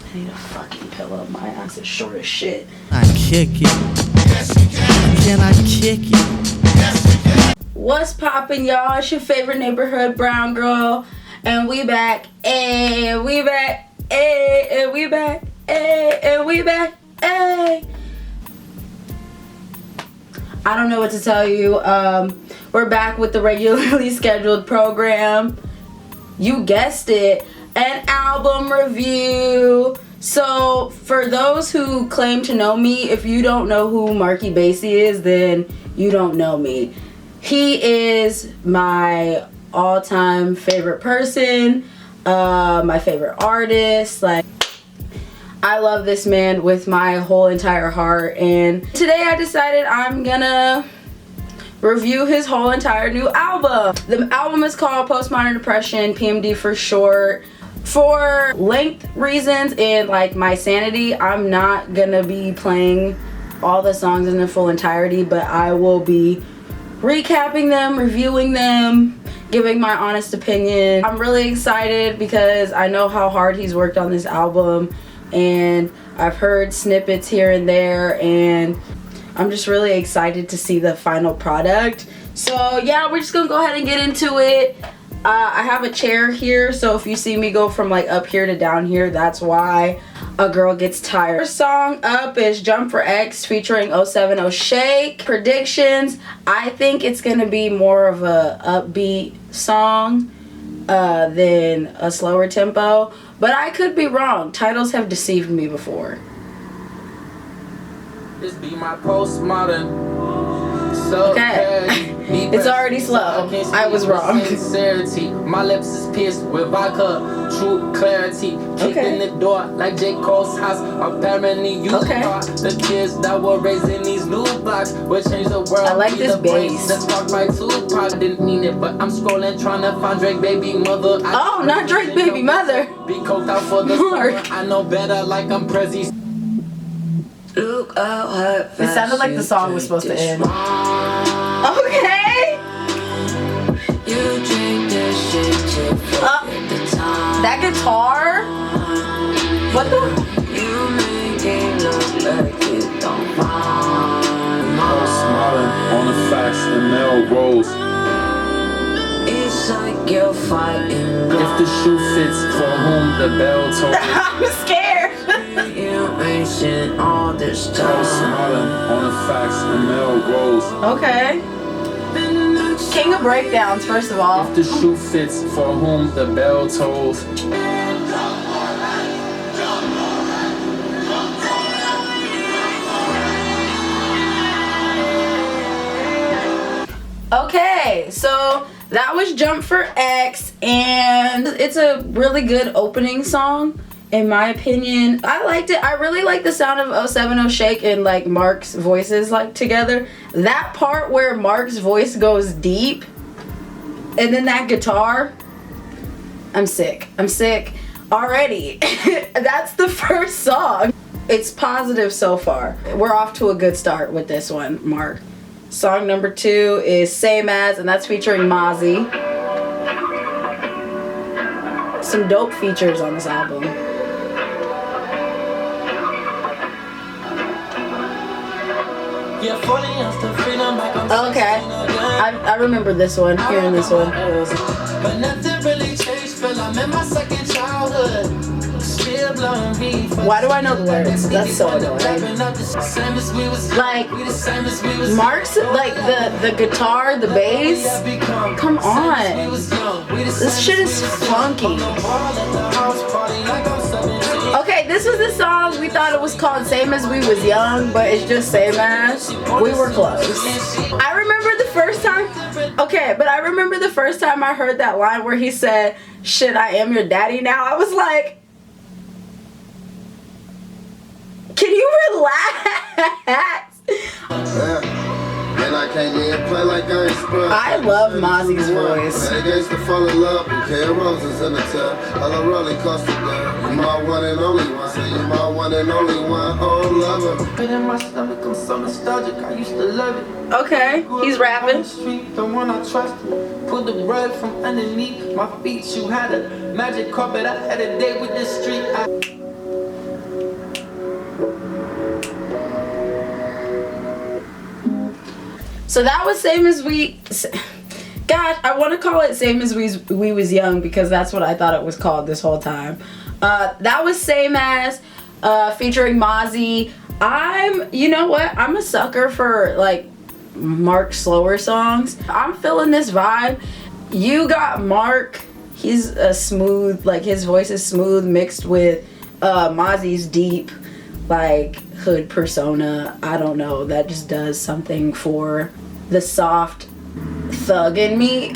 I need a fucking pillow. My ass is short as shit. I kick it. Can I kick it? What's poppin', y'all? It's your favorite neighborhood brown girl, and we back, and we back, and we back, and we back, I don't know what to tell you. We're back with the regularly scheduled program. You guessed it, an album review. So for those who claim to know me, if you don't know who Marky Bassy is, then you don't know me. He is my all-time favorite person, my favorite artist. Like, I love this man with my whole entire heart, and today I decided I'm gonna review his whole entire new album. The album is called Postmodern Depression, PMD for short. For length reasons and like my sanity, I'm not gonna be playing all the songs in their full entirety, but I will be recapping them, reviewing them, giving my honest opinion. I'm really excited because I know how hard he's worked on this album, and I've heard snippets here and there, and I'm just really excited to see the final product. So yeah, we're just gonna go ahead and get into it. I have a chair here, so if you see me go from like up here to down here, that's why a girl gets tired. First song up is Jump for X featuring 070 Shake. Predictions, I think it's gonna be more of a upbeat song than a slower tempo, but I could be wrong. Titles have deceived me before. This be my postmodern. So okay. It's already slow. I was wrong. Sincerity. My lips is pierced with vodka. True clarity. Kicked in the door like J. Cole's house. Apparently you thought the kids that were raised in these new blocks would change the world. I like this bass. That's talk by Tupac. Didn't mean it, but I'm scrolling trying to find Drake baby mother. Oh, not Drake baby mother. Be coked out for the summer. I know better like I'm Prezi. Look out, hot. It sounded like the song was supposed to end. Okay. You drink this shit that guitar? What the? You make it look like you don't mind. Postmodern on the facts and Melrose. It's like you're fighting. If the shoe fits, for whom the bell tolls. I'm scared. You ain't seen all this time. Postmodern on the facts and Melrose. Okay. King of breakdowns, first of all. If the shoe fits, for whom the bell tolls. Okay, so that was Jump for X, and it's a really good opening song, in my opinion. I liked it. I really like the sound of 070 Shake and like Marc's voices like together. That part where Marc's voice goes deep, and then that guitar, I'm sick. I'm sick already. That's the first song. It's positive so far. We're off to a good start with this one, Marc. Song number 2 is Same As, and that's featuring Mozzie. Some dope features on this album. Okay, I remember this one, hearing this one. But nothing really changed, feel I'm in my second childhood. Still blowing me. Why do I know the lyrics? That's so annoying. Like, Marc's, like, the guitar, the bass, come on. This shit is funky. Okay, this was the song, we thought it was called Same As We Was Young, but it's just Same As. We were close. I remember the first time, okay, but I remember the first time I heard that line where he said, "Shit, I am your daddy now." I was like, can you relax? And I can't even play like I ain't spread. I love Mozzie's voice. Man against the fall in love, bouquet of roses in the tub. I love rolling coaster down. You my one and only one. Say you my one and only one. Oh, lover. But in my stomach, I'm so nostalgic. I used to love it. Okay, he's rapping. The one I trusted. Pulled the rug from underneath my feet. You had a magic carpet. I had a day with the street. So that was Same As We. Gosh, I want to call it Same As We Was Young because that's what I thought it was called this whole time. That was Same As, featuring Mozzie. You know what? I'm a sucker for like Marc slower songs. I'm feeling this vibe. You got Marc. He's a smooth, like his voice is smooth mixed with Mozzie's deep, like hood persona. I don't know. That just does something for the soft thug in me.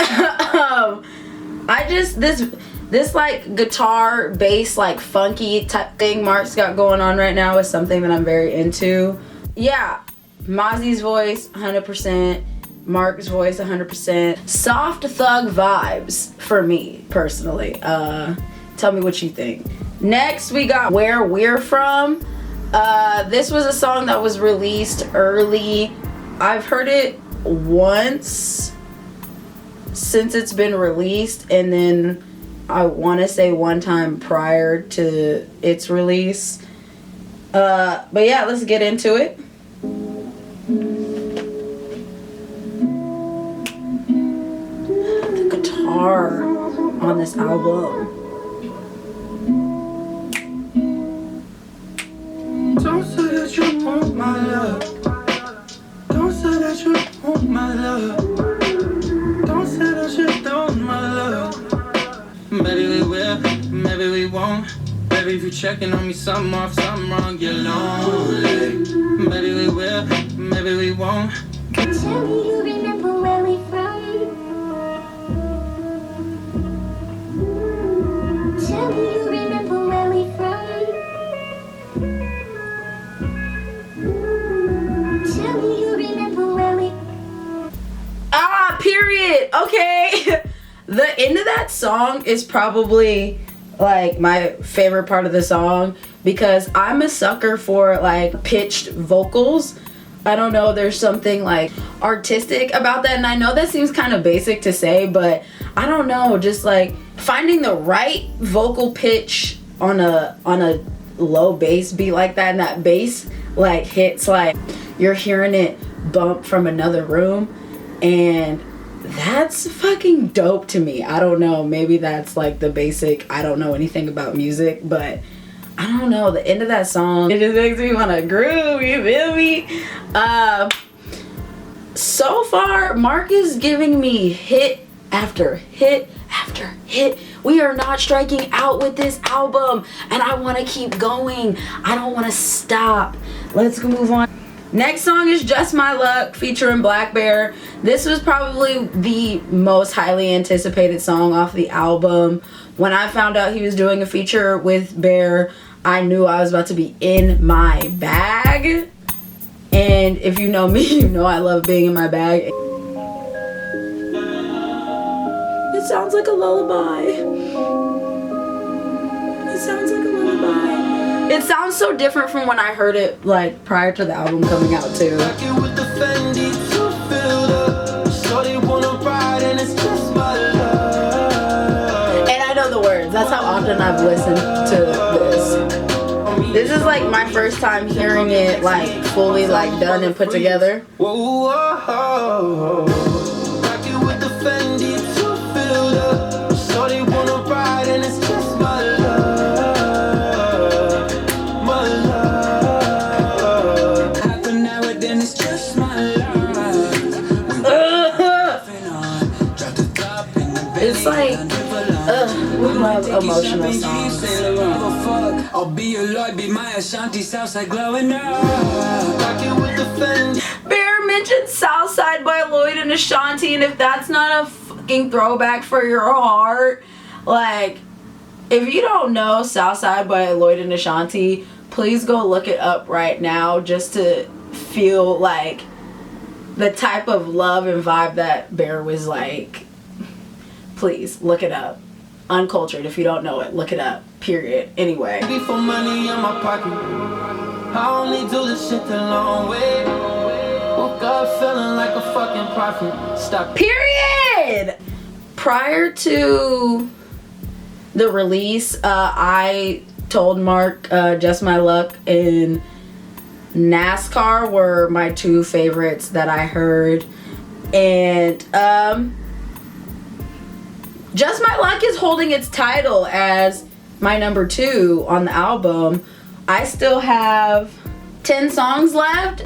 This like guitar bass like funky type thing Marc's got going on right now is something that I'm very into. Yeah, Mozzie's voice 100%, Marc's voice 100%. Soft thug vibes for me personally. Tell me what you think. Next we got Where We're From. This was a song that was released early. I've heard it once since it's been released, and then I want to say one time prior to its release. But yeah, let's get into it. The guitar on this album. Don't say that you want my love. Don't say that you want my love. Don't say that you don't want my love. Maybe we will, maybe we won't. Baby, if you're checking on me, something off, something wrong, you're lonely. Maybe we will, maybe we won't. Tell me you remember where we from. Tell me you remember where we from. Tell me you remember where we. Period. Okay. The end of that song is probably like my favorite part of the song because I'm a sucker for like pitched vocals. I don't know, there's something like artistic about that, and I know that seems kind of basic to say, but I don't know, just like finding the right vocal pitch on a low bass beat like that, and that bass like hits like you're hearing it bump from another room, and that's fucking dope to me. I don't know, maybe that's like the basic, I don't know anything about music, but I don't know, the end of that song, it just makes me want to groove, you feel me? So far, Marc is giving me hit after hit after hit. We are not striking out with this album, and I want to keep going. I don't want to stop. Let's move on. Next song is Just My Luck featuring Black Bear. This was probably the most highly anticipated song off the album. When I found out he was doing a feature with Bear, I knew I was about to be in my bag. And if you know me, you know I love being in my bag. It sounds like a lullaby. It sounds like a lullaby. It sounds so different from when I heard it like prior to the album coming out too. And I know the words. That's how often I've listened to this. This is like my first time hearing it like fully like done and put together. It's like, we love emotional songs. I'll be your Lord, be my Ashanti, Southside glowing up. Bear mentioned Southside by Lloyd and Ashanti, and if that's not a fucking throwback for your heart, like, if you don't know Southside by Lloyd and Ashanti, please go look it up right now just to feel like the type of love and vibe that Bear was like. Please look it up. Uncultured, if you don't know it, look it up. Period. Anyway. For money in my pocket, I only do this shit the long way. Woke up feeling like a fucking prophet. Stop. Period. Prior to the release, I told Marc Just My Luck and NASCAR were my two favorites that I heard. And Just My Luck is holding its title as my number 2 on the album. I still have 10 songs left.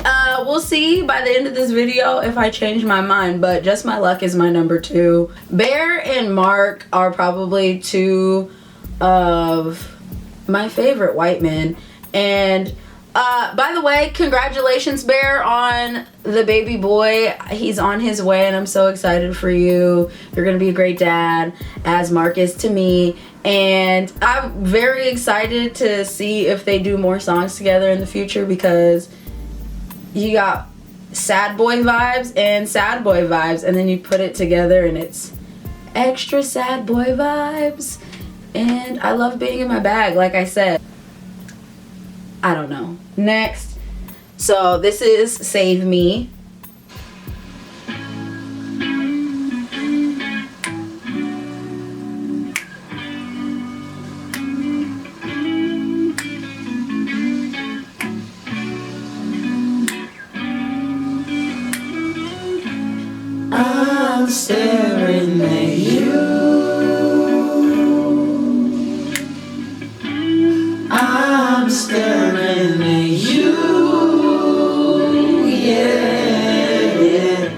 We'll see by the end of this video if I change my mind, but Just My Luck is my number 2. Bear and Marc are probably 2 of my favorite white men. And by the way, congratulations, Bear, on the baby boy. He's on his way and I'm so excited for you. You're gonna be a great dad, as Marc is to me. And I'm very excited to see if they do more songs together in the future, because you got sad boy vibes and sad boy vibes, and then you put it together and it's extra sad boy vibes. And I love being in my bag, like I said. I don't know. Next. So this is Save Me. I'm staring at you. I'm staring at you. Yeah, yeah.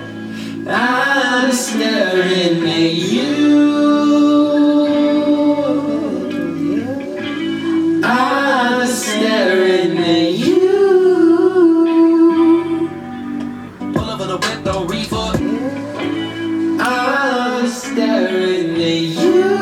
I'm staring at you. I'm staring at you. Pull over the window, reefer. I'm staring at you.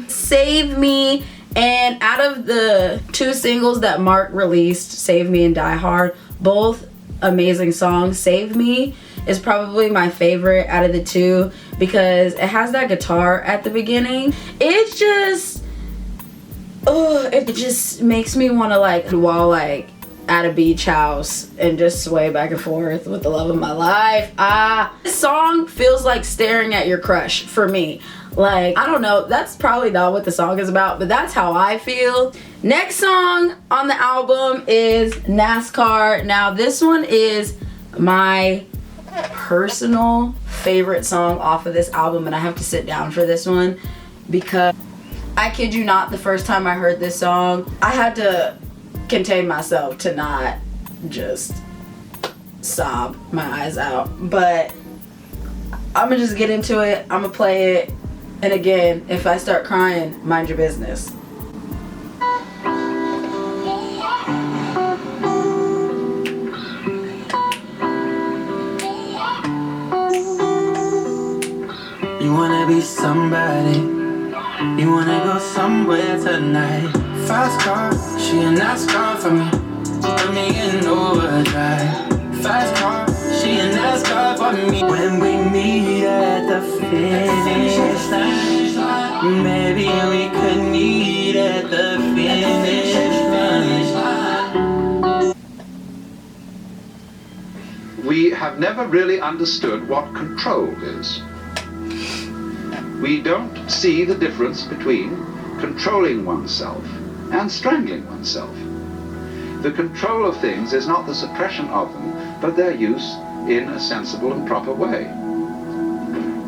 Save Me. And out of the 2 singles that Marc released, Save Me and Die Hard, both amazing songs. Save Me is probably my favorite out of the 2 because it has that guitar at the beginning. It just makes me want to like while like at a beach house and just sway back and forth with the love of my life. This song feels like staring at your crush for me. Like, I don't know, that's probably not what the song is about, but that's how I feel. Next song on the album is NASCAR. Now this one is my personal favorite song off of this album, and I have to sit down for this one because I kid you not, the first time I heard this song, I had to contain myself to not just sob my eyes out. But I'm gonna just get into it. I'm gonna play it. And again, if I start crying, mind your business. You wanna be somebody. You wanna go somewhere tonight. Fast car, she a NASCAR for me. Put me in overdrive. Fast car, she a NASCAR for me. When we meet at the finish line, maybe we could meet at the finish line. We have never really understood what control is. We don't see the difference between controlling oneself and strangling oneself. The control of things is not the suppression of them, but their use in a sensible and proper way.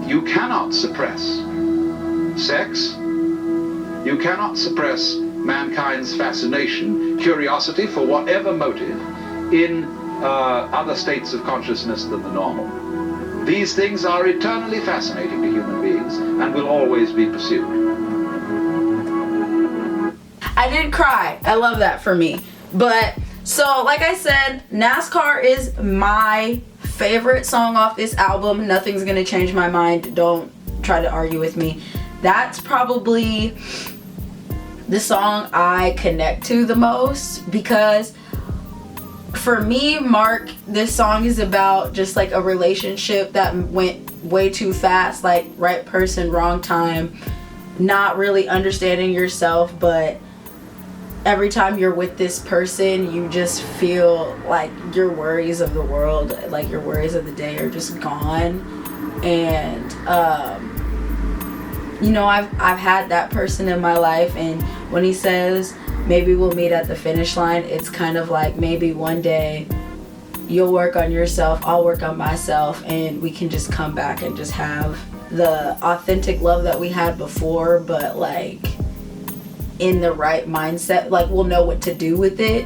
You cannot suppress sex. You cannot suppress mankind's fascination, curiosity, for whatever motive, in other states of consciousness than the normal. These things are eternally fascinating to human beings and will always be pursued. I did cry. I love that for me. But so like I said, NASCAR is my favorite song off this album. Nothing's gonna change my mind. Don't try to argue with me. That's probably the song I connect to the most, because for me, Marc, this song is about just like a relationship that went way too fast, like right person, wrong time, not really understanding yourself, but every time you're with this person, you just feel like your worries of the world, like your worries of the day are just gone. And you know, I've had that person in my life, and when he says maybe we'll meet at the finish line. It's kind of like maybe one day you'll work on yourself, I'll work on myself, and we can just come back and just have the authentic love that we had before, but like in the right mindset. Like we'll know what to do with it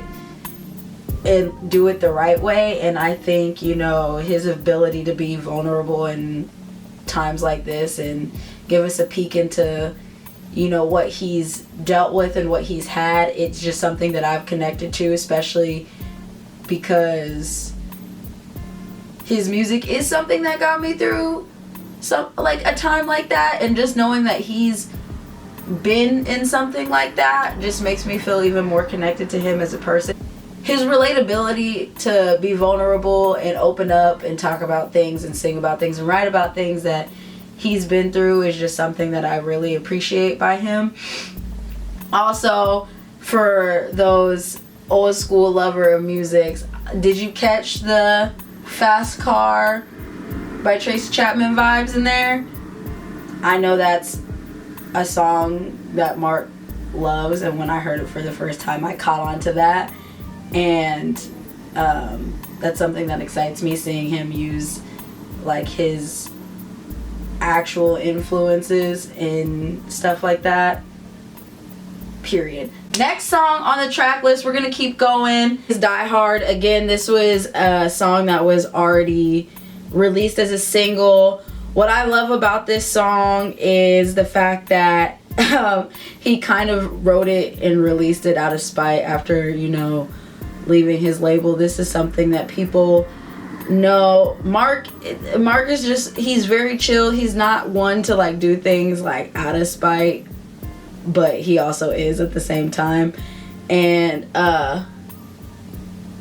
and do it the right way. And I think, you know, his ability to be vulnerable in times like this and give us a peek into, you know, what he's dealt with and what he's had, it's just something that I've connected to, especially because his music is something that got me through like a time like that, and just knowing that he's been in something like that just makes me feel even more connected to him as a person. His relatability to be vulnerable and open up and talk about things and sing about things and write about things that he's been through is just something that I really appreciate by him. Also, for those old school lover of music, did you catch the Fast Car by Tracy Chapman vibes in there? I know that's a song that Mark loves, and when I heard it for the first time I caught on to that, and that's something that excites me, seeing him use like his actual influences and stuff like that, period. Next song on the track list, we're gonna keep going, is Die Hard. Again, this was a song that was already released as a single. What I love about this song is the fact that he kind of wrote it and released it out of spite after, you know, leaving his label. This is something that people know. Marc is just, he's very chill. He's not one to like do things like out of spite, but he also is at the same time. And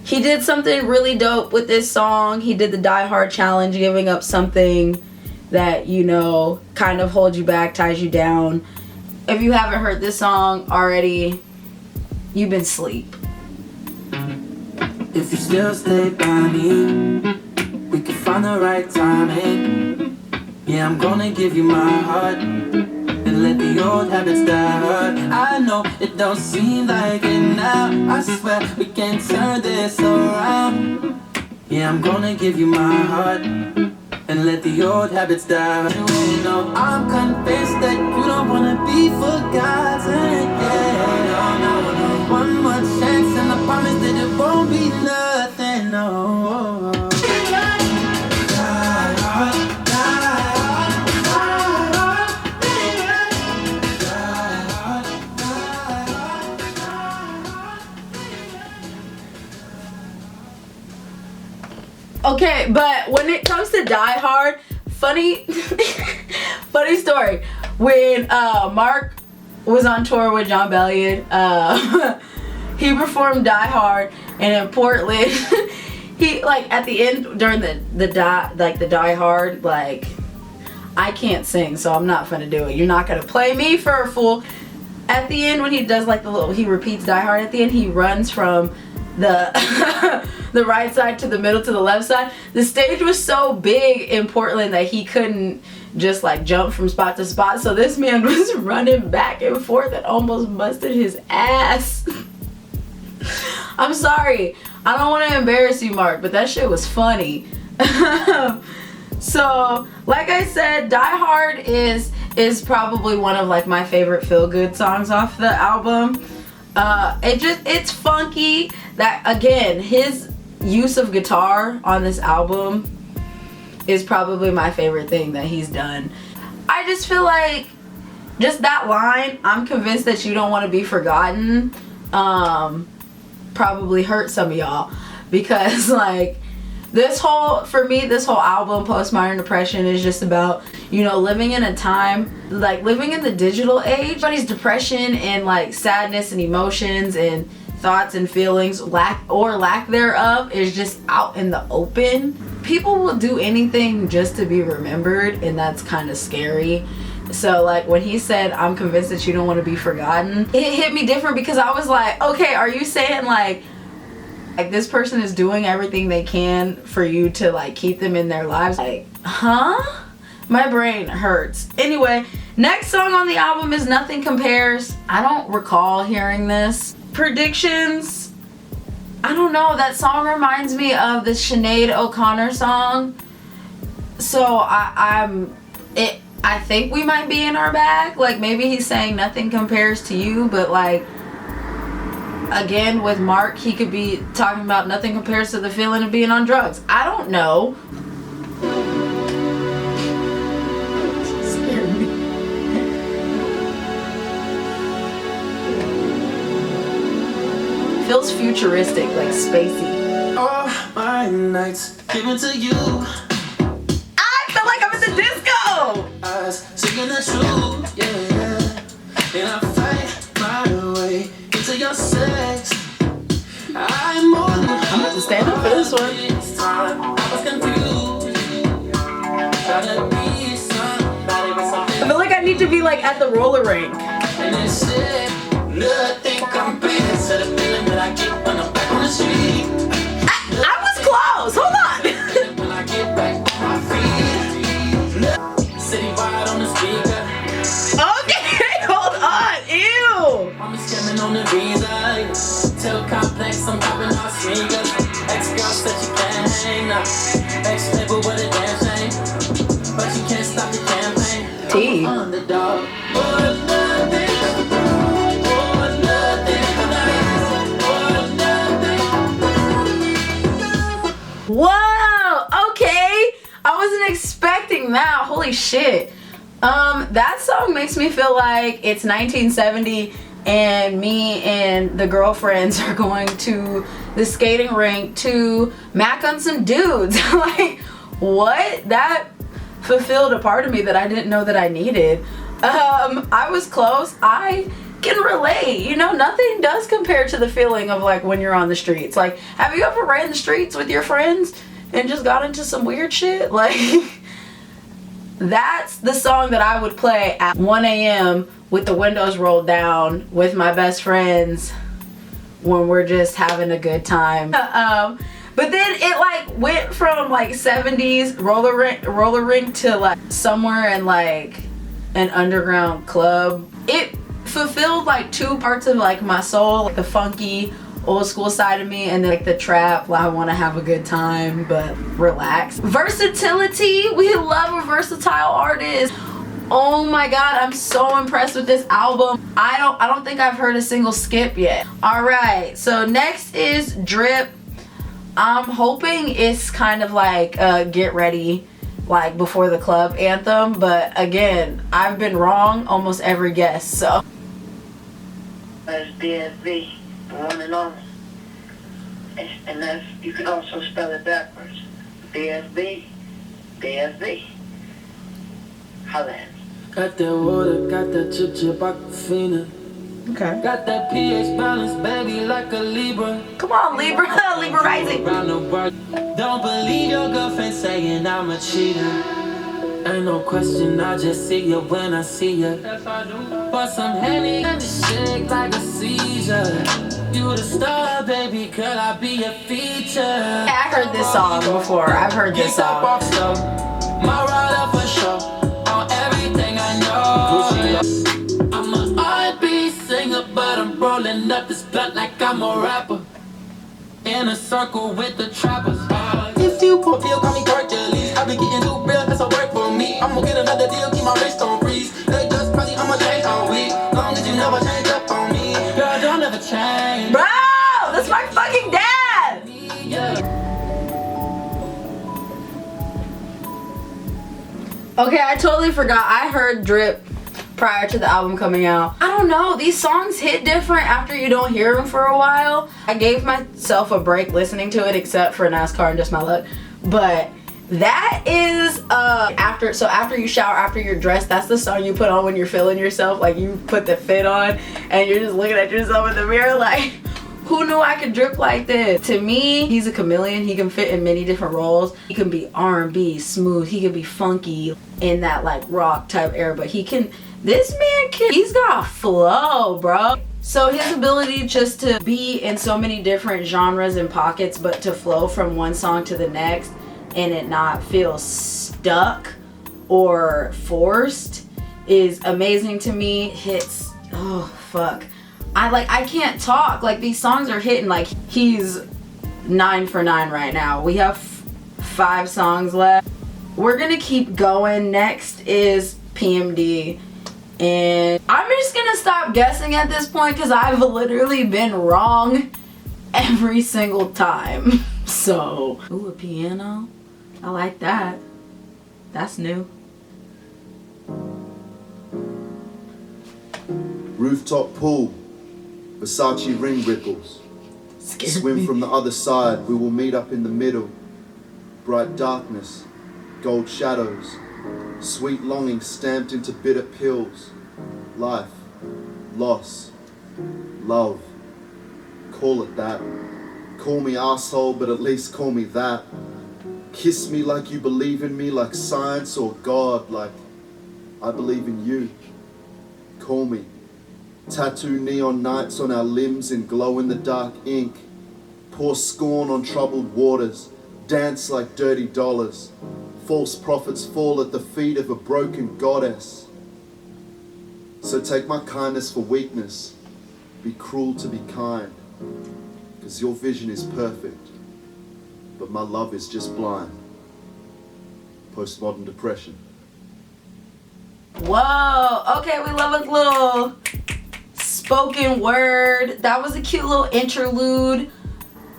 he did something really dope with this song. He did the Die Hard challenge, giving up something that, you know, kind of holds you back, ties you down. If you haven't heard this song already, you've been asleep. If you still stay by me, we can find the right timing. Yeah, I'm gonna give you my heart and let the old habits die hard. I know it don't seem like it now, I swear we can turn this around. Yeah, I'm gonna give you my heart and let the old habits die. You know, I'm convinced that you don't wanna be forgotten. Yeah, no. One more chance and I promise that it won't be nothing. No. Okay, but when it comes to Die Hard, funny story. When Marc was on tour with John Bellion, he performed Die Hard, and in Portland, he like at the end during the Die Hard, like, I can't sing, so I'm not gonna do it. You're not gonna play me for a fool. At the end, when he does like he repeats Die Hard at the end, he runs from the the right side to the middle to the left side. The stage was so big in Portland that he couldn't just like jump from spot to spot, so this man was running back and forth and almost busted his ass. I'm sorry, I don't want to embarrass you, Marc, but that shit was funny. So like I said, Die Hard is probably one of like my favorite feel-good songs off the album. It's funky. That again, his use of guitar on this album is probably my favorite thing that he's done. I just feel like just that line, I'm convinced that you don't want to be forgotten, probably hurt some of y'all, because like for me this whole album, Postmodern Depression, is just about, you know, living in a time, like living in the digital age. Everybody's depression and like sadness and emotions and thoughts and feelings, lack thereof, is just out in the open. People will do anything just to be remembered, and that's kind of scary. So like when he said, I'm convinced that you don't want to be forgotten, it hit me different, because I was like, okay, are you saying like this person is doing everything they can for you to like keep them in their lives? Like, huh? My brain hurts. Anyway, next song on the album is Nothing Compares. I don't recall hearing this predictions, I don't know, that song reminds me of the Sinead O'Connor song. So I think we might be in our bag. Like maybe he's saying nothing compares to you, but like again with Mark, he could be talking about nothing compares to the feeling of being on drugs. I don't know. Feels futuristic, like spacey. All my nights given to you. I feel like I'm in the disco. Eyes singing the truth, yeah. And I fight my way into your sex. I'm more than I'm about to stand up for this one. this time. I was confused. Trying to be somebody with something. I feel like I need to be like at the roller rink. And it said, nothing compares to the feeling that I get when I'm back on the street. I was close. Hold on. When I get back on my feet. Citywide on the speaker. Okay, hold on. Ew. I'm scamming on the visa. Tell complex I'm popping off sneakers. Ex-girl said she can't hang now. Ex-label with a damn shame. But you can't stop the campaign. T. Underdog. Was nothing. Was nothing. Was nothing. Whoa. Okay. I wasn't expecting that. Holy shit. That song makes me feel like it's 1970 and me and the girlfriends are going to the skating rink to mac on some dudes. Like, what? That fulfilled a part of me that I didn't know that I needed. I was close. I can relate. You know, nothing does compare to the feeling of like when you're on the streets. Like, have you ever ran the streets with your friends and just got into some weird shit? Like, that's the song that I would play at 1 a.m. with the windows rolled down with my best friends when we're just having a good time. But then it like went from like 70s roller rink to like somewhere in like an underground club. It fulfilled like two parts of like my soul, like the funky old school side of me and then like the trap, like I want to have a good time but relax. Versatility, we love a versatile artist. Oh my god, I'm so impressed with this album. I don't think I've heard a single skip yet. All right, so next is Drip. I'm hoping it's kind of like Get Ready, like before the club anthem, but again, I've been wrong almost every guess, so. That's BSB, the one and only. And that's, you can also spell it backwards. BSB, BSB. Holla at me. Got that water, got that chip aquafina. Okay. Got that pH balance, baby, like a Libra. Come on, Libra, Libra rising. Don't believe your girlfriend saying I'm a cheater. Ain't no question, I just see you when I see you. But some Henny and the shake like a seizure. You the star, baby, girl, I be a feature. I heard this song before. I've heard this song. My rider for sure, on everything I know. I'm an R&B singer, but I'm rolling up this blunt like I'm a rapper. In a circle with the trappers. If you want feel, call me Hercules. I be getting too real, that's a work for me. I'm gonna get another deal, keep my wrist on freeze. They just probably I'ma change all week. Long as you never change up on me. Girl, don't ever change. Bro, that's my fucking dad. Yeah. Okay, I totally forgot. I heard Drip prior to the album coming out. I don't know, these songs hit different after you don't hear them for a while. I gave myself a break listening to it except for NASCAR and Just My Luck. But that is after you shower, after you're dressed, that's the song you put on when you're feeling yourself. Like you put the fit on and you're just looking at yourself in the mirror like, who knew I could drip like this? To me, he's a chameleon. He can fit in many different roles. He can be R&B, smooth. He can be funky in that like rock type era, but this man he's got flow, bro. So his ability just to be in so many different genres and pockets, but to flow from one song to the next and it not feel stuck or forced is amazing to me. Hits, oh fuck. I can't talk. Like, these songs are hitting. Like, he's 9 for 9 right now. We have 5 songs left. We're gonna keep going. Next is PMD. And I'm just gonna stop guessing at this point because I've literally been wrong every single time. So, ooh, a piano. I like that. That's new. Rooftop pool, Versace ring ripples. Swim from the other side, we will meet up in the middle. Bright darkness, gold shadows, sweet longing stamped into bitter pills. Life, loss, love, call it that. Call me asshole, but at least call me that. Kiss me like you believe in me, like science or God, like I believe in you. Call me. Tattoo neon nights on our limbs in glow-in-the-dark ink. Pour scorn on troubled waters. Dance like dirty dollars. False prophets fall at the feet of a broken goddess. So take my kindness for weakness. Be cruel to be kind. 'Cause your vision is perfect. But my love is just blind. Postmodern depression. Whoa, okay, we love a little spoken word. That was a cute little interlude.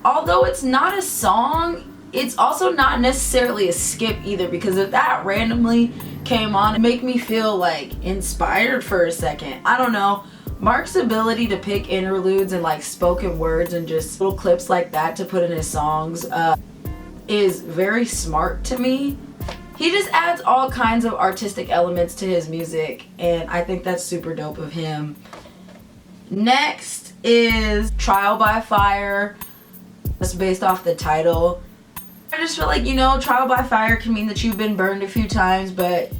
Although it's not a song, it's also not necessarily a skip either, because if that randomly came on, it made me feel like inspired for a second. I don't know. Marc's ability to pick interludes and like spoken words and just little clips like that to put in his songs is very smart to me. He just adds all kinds of artistic elements to his music, and I think that's super dope of him. Next is Trial by Fire. That's based off the title. I just feel like, you know, trial by fire can mean that you've been burned a few times, but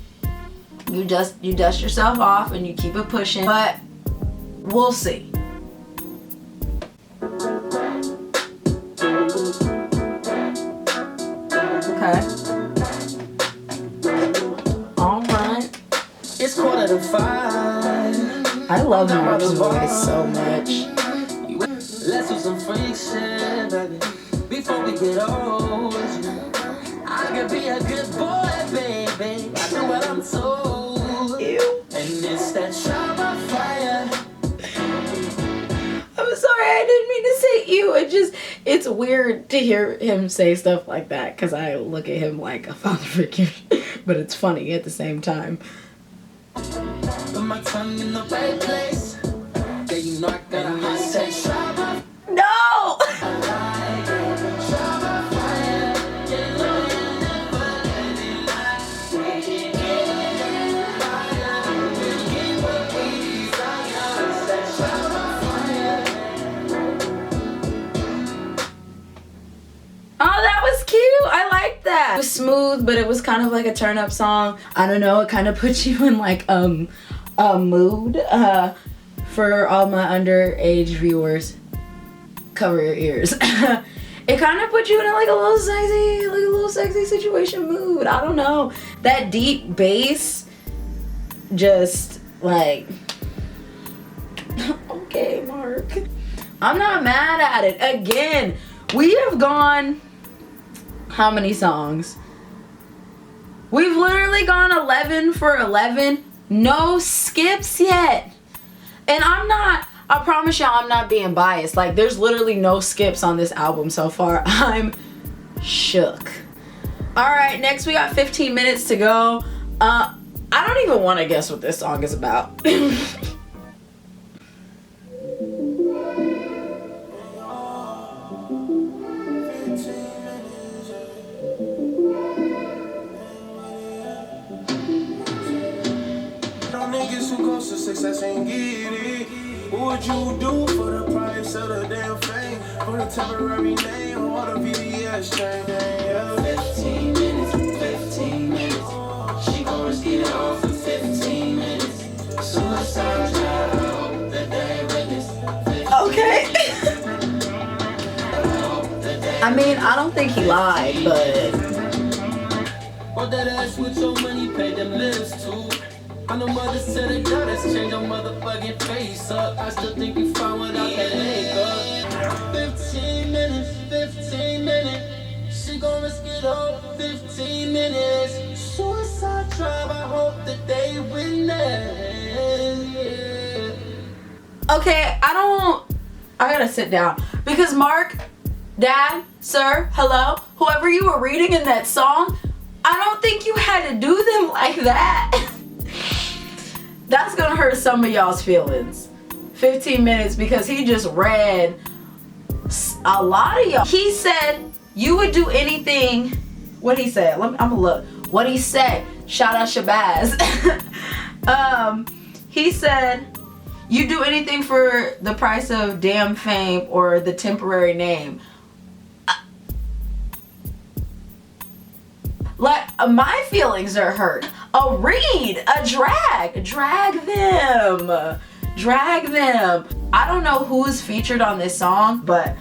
you dust yourself off and you keep it pushing. But we'll see. Okay. Alright. It's 4:45. I love Marc's voice so much. Let's do some freak shit, baby. Before we get old, I could be a good boy, baby. I do what I'm told. Ew. And it's that trial by fire. I'm sorry, I didn't mean to say ew. It's weird to hear him say stuff like that because I look at him like a father figure, but it's funny at the same time. Put my tongue in the right place. Yeah, you know I got a hot taste. No! Oh, that was cute. I liked that. It was smooth, but it was kind of like a turn up song. I don't know, it kind of puts you in like a mood. For all my underage viewers, cover your ears. It kind of puts you in like a little sexy situation mood. I don't know. That deep bass just like okay, Marc. I'm not mad at it. Again, we have gone how many songs? We've literally gone 11 for 11. No skips yet. And I promise y'all I'm not being biased. Like, there's literally no skips on this album so far. I'm shook. Alright, next we got 15 minutes to go. I don't even want to guess what this song is about. Success ain't get it. What would you do for the price of the damn fame? For the temporary name or the VVS chain? 15 minutes, 15 minutes. She gon' risk it all for 15 minutes. Suicide, I hope that they witness. Okay. I mean, I don't think he lied, but Or that ass with your money, pay them lips too. I know mother said it, gotta change your motherfucker. I get face up. I still think you fine without that makeup. 15 minutes, 15 minutes. She gon' risk it all, 15 minutes. Suicide drive, I hope that they witness. Yeah. Okay, I gotta sit down. Because Mark, Dad, sir, hello, whoever you were reading in that song, I don't think you had to do them like that. That's gonna hurt some of y'all's feelings. 15 minutes because he just read a lot of y'all. He said you would do anything. What he said? I'm gonna look. What he said. Shout out Shabazz. He said you do anything for the price of damn fame or the temporary name. Like, my feelings are hurt. A read, a drag them. I don't know who's featured on this song, but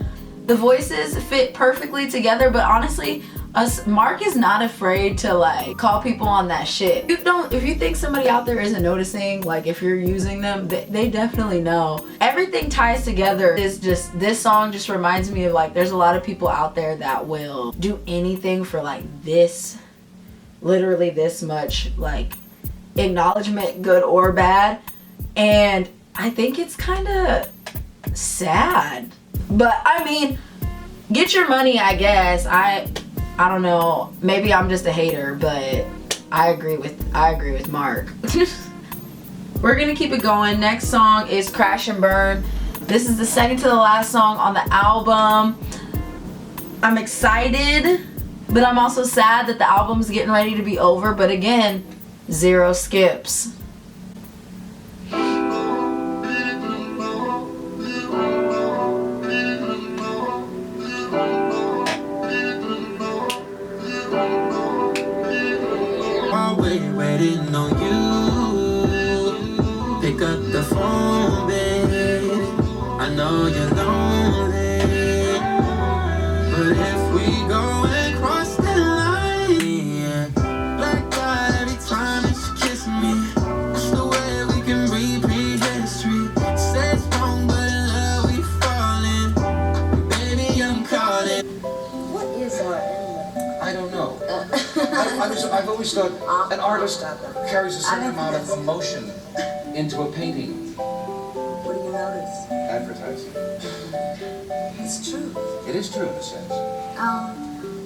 the voices fit perfectly together. But honestly, Mark is not afraid to like call people on that shit. If you think somebody out there isn't noticing, like if you're using them, they definitely know. Everything ties together. Is just, this song just reminds me of like, there's a lot of people out there that will do anything for like this, literally this much like acknowledgement, good or bad. And I think it's kind of sad, but I mean, get your money, I guess. I don't know, maybe I'm just a hater, but I agree with Mark. We're gonna keep it going. Next song is Crash and Burn. This is the second to the last song on the album. I'm excited, but I'm also sad that the album's getting ready to be over. But again, 0 skips. Waiting on you. Pick up the phone, baby. I know you're lonely, but if we go and cross the line, black out every time that you kiss me. That's the way we can repeat history. Says wrong, but in love we falling. Baby, I'm calling. What is art anyway? I don't know. I've always thought an artist carries a certain amount of emotion into a painting. What do you notice? Advertising. It's true. It is true in a sense.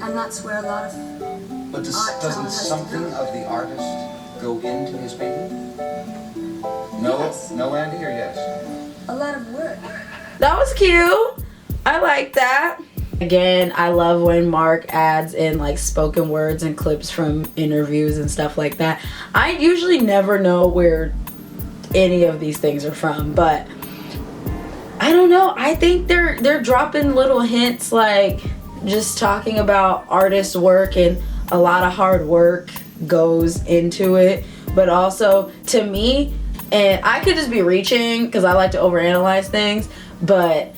And that's where a lot of But doesn't something of the artist go into his painting? No, yes. No, Andy, or yes? A lot of work. That was cute. I like that. Again, I love when Mark adds in like spoken words and clips from interviews and stuff like that. I usually never know where any of these things are from, but I don't know. I think they're dropping little hints, like just talking about artists' work, and a lot of hard work goes into it. But also, to me, and I could just be reaching because I like to overanalyze things, but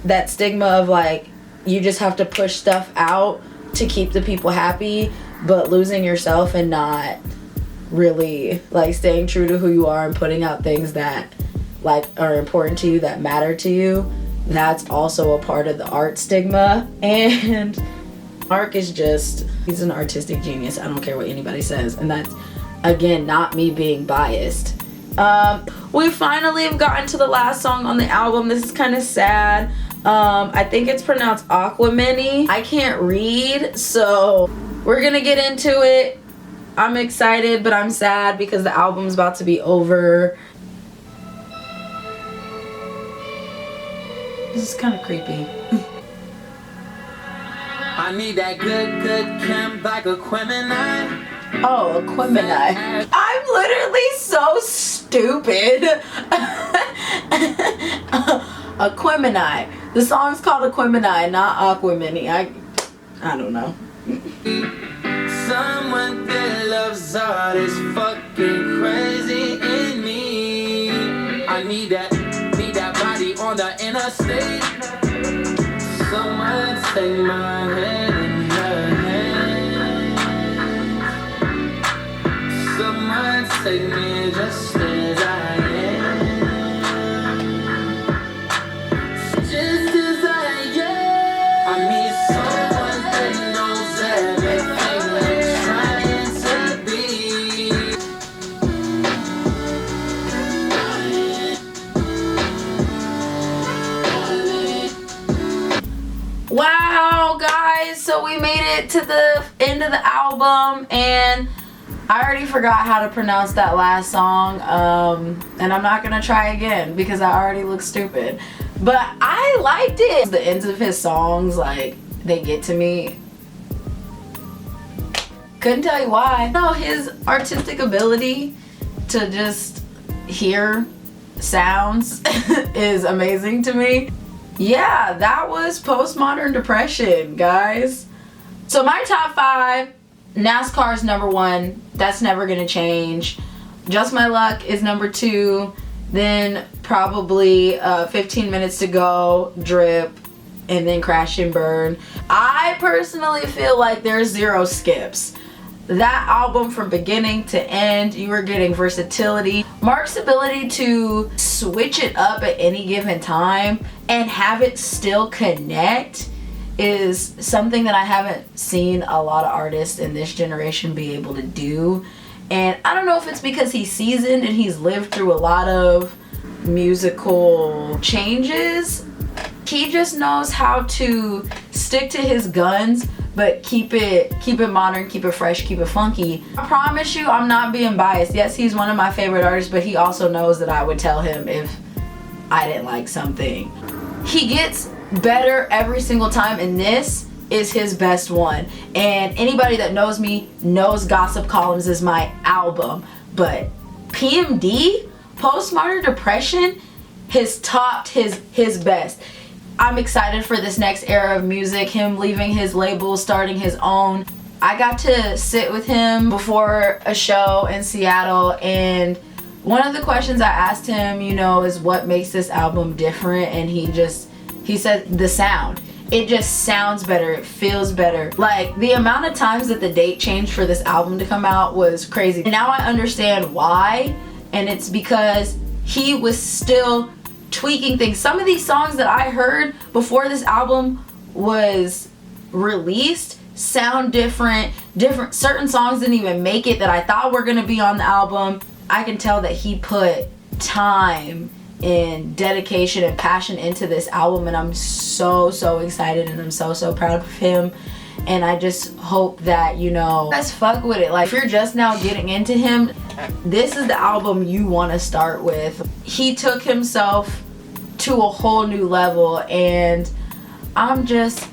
that stigma of like, you just have to push stuff out to keep the people happy, but losing yourself and not really like staying true to who you are and putting out things that like are important to you, that matter to you. That's also a part of the art stigma. And Mark is just, he's an artistic genius. I don't care what anybody says. And that's, again, not me being biased. We finally have gotten to the last song on the album. This is kind of sad. I think it's pronounced Aquamini. I can't read, so we're gonna get into it. I'm excited, but I'm sad because the album's about to be over. This is kind of creepy. I need that good chem like a Aquemini. Oh, Aquemini. I'm literally so stupid. Aquemini. The song's called Aquemini, not Aquamini. I don't know. Someone that loves art is fucking crazy in me. I need that body on the interstate. Someone take my head in her hand. Someone take me just as I am. so we made it to the end of the album, and I already forgot how to pronounce that last song, and I'm not gonna try again because I already look stupid. But I liked it. The ends of his songs, like, they get to me. Couldn't tell you why. No, his artistic ability to just hear sounds is amazing to me. Yeah, that was Postmodern Depression, guys. So my top 5, NASCAR's number 1. That's never gonna change. Just My Luck is number 2. Then probably 15 Minutes to Go, Drip, and then Crash and Burn. I personally feel like there's 0 skips. That album from beginning to end, you were getting versatility. Marc's ability to switch it up at any given time and have it still connect is something that I haven't seen a lot of artists in this generation be able to do. And I don't know if it's because he's seasoned and he's lived through a lot of musical changes. He just knows how to stick to his guns, but keep it modern, keep it fresh, keep it funky. I promise you, I'm not being biased. Yes, he's one of my favorite artists, but he also knows that I would tell him if I didn't like something. He gets better every single time, and this is his best one. And anybody that knows me knows Gossip Columns is my album, but PMD, Postmodern Depression, has topped his best. I'm excited for this next era of music, him leaving his label, starting his own. I got to sit with him before a show in Seattle, and one of the questions I asked him, you know, is what makes this album different, and he said the sound. It just sounds better, it feels better. Like, the amount of times that the date changed for this album to come out was crazy. And now I understand why, and it's because he was still tweaking things. Some of these songs that I heard before this album was released sound different. Certain songs didn't even make it that I thought were gonna be on the album. I can tell that he put time and dedication and passion into this album, and I'm so excited, and I'm so proud of him. And I just hope that, you know, let's fuck with it. Like, if you're just now getting into him, this is the album you want to start with. He took himself to a whole new level, and I'm just,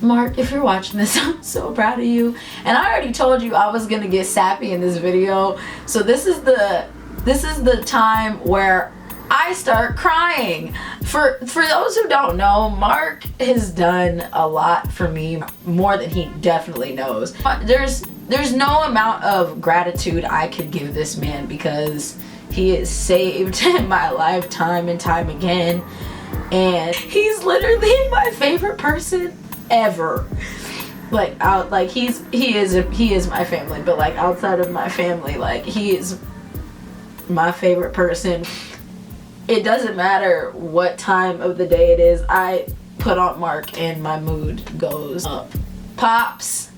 Marc, if you're watching this, I'm so proud of you. And I already told you I was gonna get sappy in this video, so this is the time where I start crying. For those who don't know, Marc has done a lot for me, more than he definitely knows. There's no amount of gratitude I could give this man, because he has saved my life time and time again, and he's literally my favorite person ever. Like, he is my family, but like, outside of my family, like, he is my favorite person. It doesn't matter what time of the day it is, I put on Marc and my mood goes up. Pops,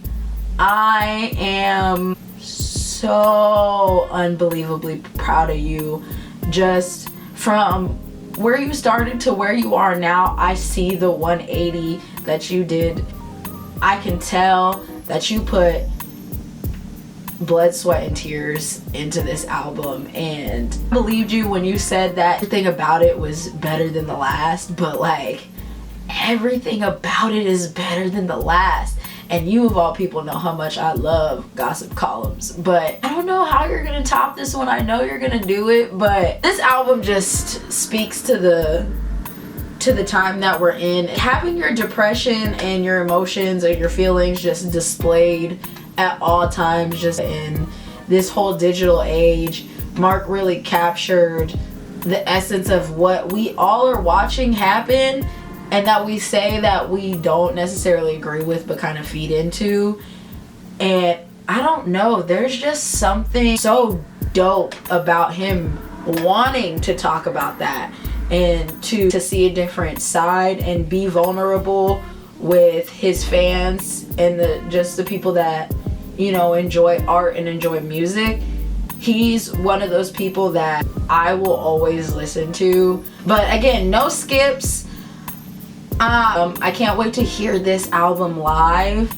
I am so unbelievably proud of you. Just from where you started to where you are now, I see the 180 that you did. I can tell that you put blood, sweat, and tears into this album, and I believed you when you said that everything about it was better than the last, but like, everything about it is better than the last. And you of all people know how much I love Gossip Columns, but I don't know how you're gonna top this one. I know you're gonna do it, but this album just speaks to the time that we're in. Having your depression and your emotions and your feelings just displayed at all times, just in this whole digital age. Marc really captured the essence of what we all are watching happen, and that we say that we don't necessarily agree with but kind of feed into. And I don't know, there's just something so dope about him wanting to talk about that, and to see a different side and be vulnerable with his fans and the people that, you know, enjoy art and enjoy music. He's one of those people that I will always listen to. But again, no skips. I can't wait to hear this album live.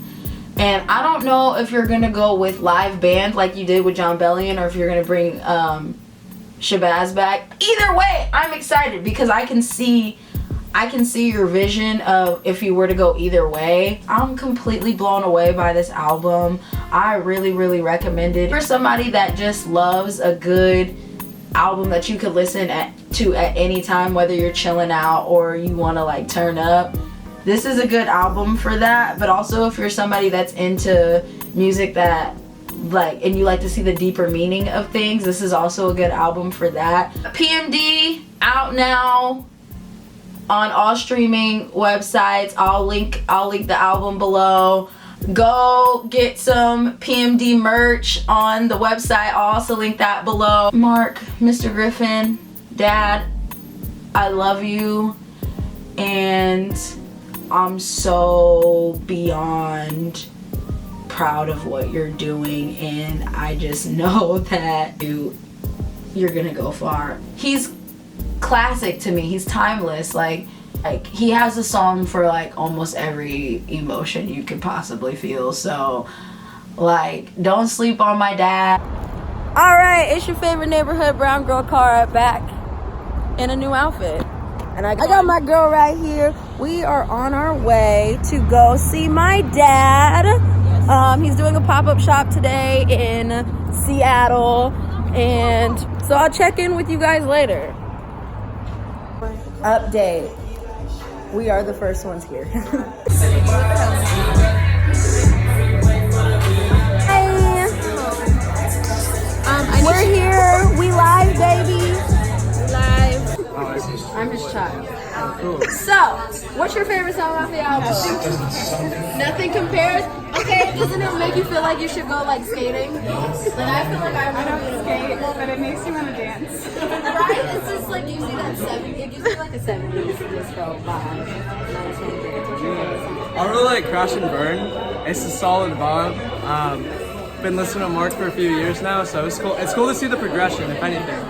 And I don't know if you're gonna go with live band like you did with John Bellion, or if you're gonna bring Shabazz back. Either way, I'm excited because I can see your vision of if you were to go either way. I'm completely blown away by this album. I really, really recommend it. For somebody that just loves a good album that you could listen to at any time, whether you're chilling out or you want to like turn up, this is a good album for that. But also if you're somebody that's into music that like, and you like to see the deeper meaning of things, this is also a good album for that. PMD out now on all streaming websites. I'll link the album below. Go get some PMD merch on the website. I'll also link that below. Mark, Mr. Griffin, Dad, I love you, and I'm so beyond proud of what you're doing, and I just know that you're gonna go far. He's classic to me. He's timeless. Like he has a song for like almost every emotion you could possibly feel. So like, don't sleep on my dad. All right, it's your favorite neighborhood brown girl Cara back in a new outfit, and I got my girl right here. We are on our way to go see my dad. He's doing a pop-up shop today in Seattle, and so I'll check in with you guys later. Update. We are the first ones here. Hey. We're here. We live, baby. Live. I'm his child. So, what's your favorite song off the album? Nothing compares. Okay, doesn't it make you feel like you should go like skating? Like I feel like I don't skate, but it makes you want to dance. Right? It's just like you see that 70s. It gives me like a 70s disco vibe. I really like Crash and Burn. It's a solid vibe. Been listening to Mark for a few years now, so it's cool. It's cool to see the progression, if anything.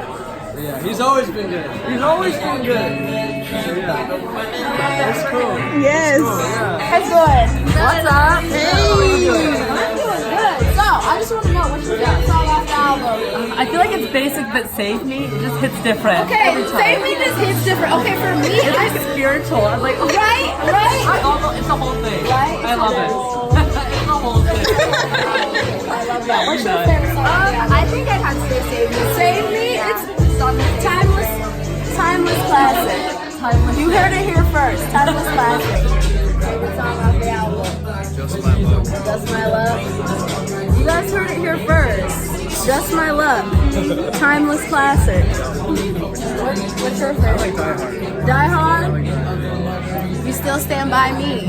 But yeah, he's always been good. He's always been good. So yeah, it's cool. Yes. It's cool, yeah. That's good. What's up? Hey. I'm doing good. I'm doing good. So, I just want to know what's your favorite song off the album? I feel like it's basic, but Save Me just hits different. Okay, Save Me just hits different. Okay, for me, it's like spiritual. I'm like, oh, right. It's the whole thing. Right? I love it. It's the whole thing. I love that. What's your favorite song? I think I'd have to say Save Me. Save Me, it's timeless classic. You heard it here first. Timeless classic. Favorite song off the album? Just My Love. Just My Love. You guys heard it here first. Just My Love. Timeless classic. What's your favorite? I like Die Hard. Die Hard? You still stand by me.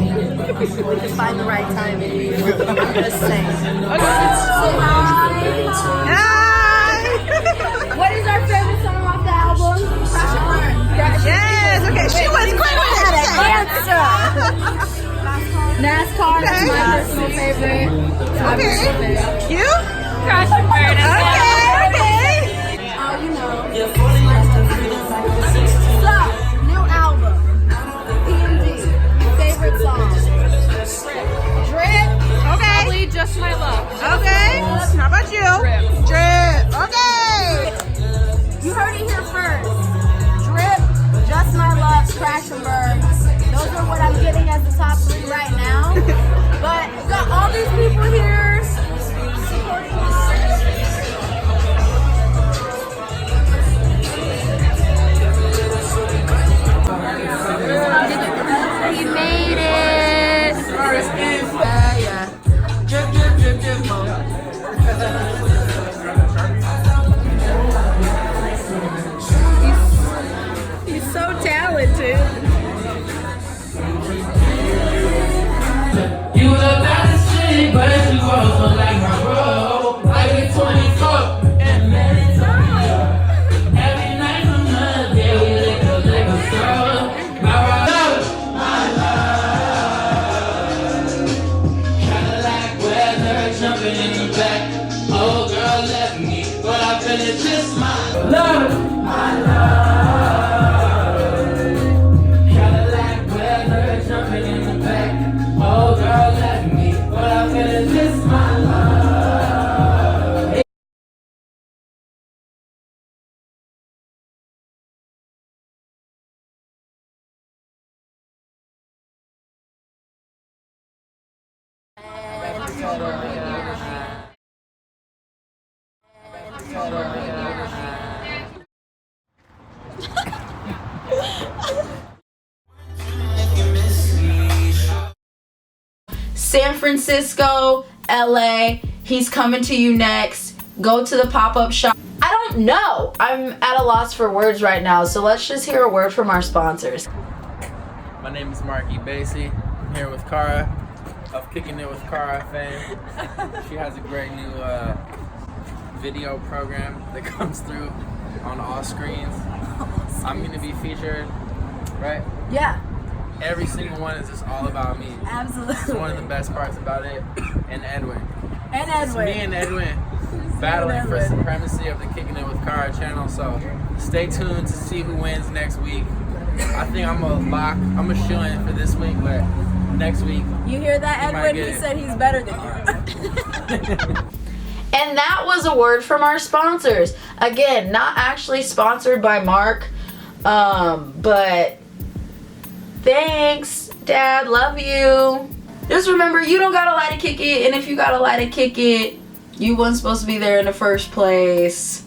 We can find the right time in you. I'm just saying. Say hi. What is our favorite song off the album? Crash and Burn. Yes, okay, she was quick with that answer. NASCAR, that's my personal favorite. Okay. You? Crash and Burn. Okay. Oh, you know. So, new album. PMD. Favorite song. Drip. Okay. Probably Just My Love. Okay. How about you? Drip. Okay. You heard it here first. Drip, Just My Love, Crash and Burn. Those are what I'm getting as the top 3 right now. But we got all these people here supporting us. We made it. Yeah. Drip, drip, drip, drip, He's so talented. You the baddest chick, but if you San Francisco, LA, he's coming to you next. Go to the pop-up shop. I don't know. I'm at a loss for words right now, so let's just hear a word from our sponsors. My name is Mark Bassy. I'm here with Cara of Kicking It with Cara fame. She has a great new video program that comes through on all screens. I'm going to be featured, right? Yeah. Every single one is just all about me. Absolutely. It's one of the best parts about it. And Edwin. And It's Edwin. me and Edwin battling for supremacy of the Kicking It with Cara channel. So stay tuned to see who wins next week. I think I'm a shoe-in for this week, but next week. You hear that, you might Edwin? get He it. said he's better than you. And that was a word from our sponsors. Again, not actually sponsored by Mark, but thanks, Dad. Love you. Just remember, you don't gotta lie to kick it, and if you gotta lie to kick it, you wasn't supposed to be there in the first place.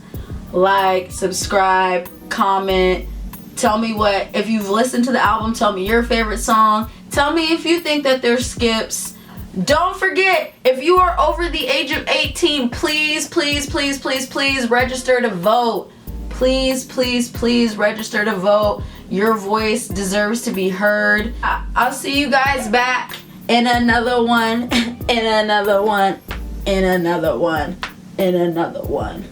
Like, subscribe, comment. Tell me if you've listened to the album, tell me your favorite song. Tell me if you think that there's skips. Don't forget, if you are over the age of 18, please, please, please, please, please register to vote. Please, please, please register to vote. Your voice deserves to be heard. I'll see you guys back in another one, in another one, in another one, in another one.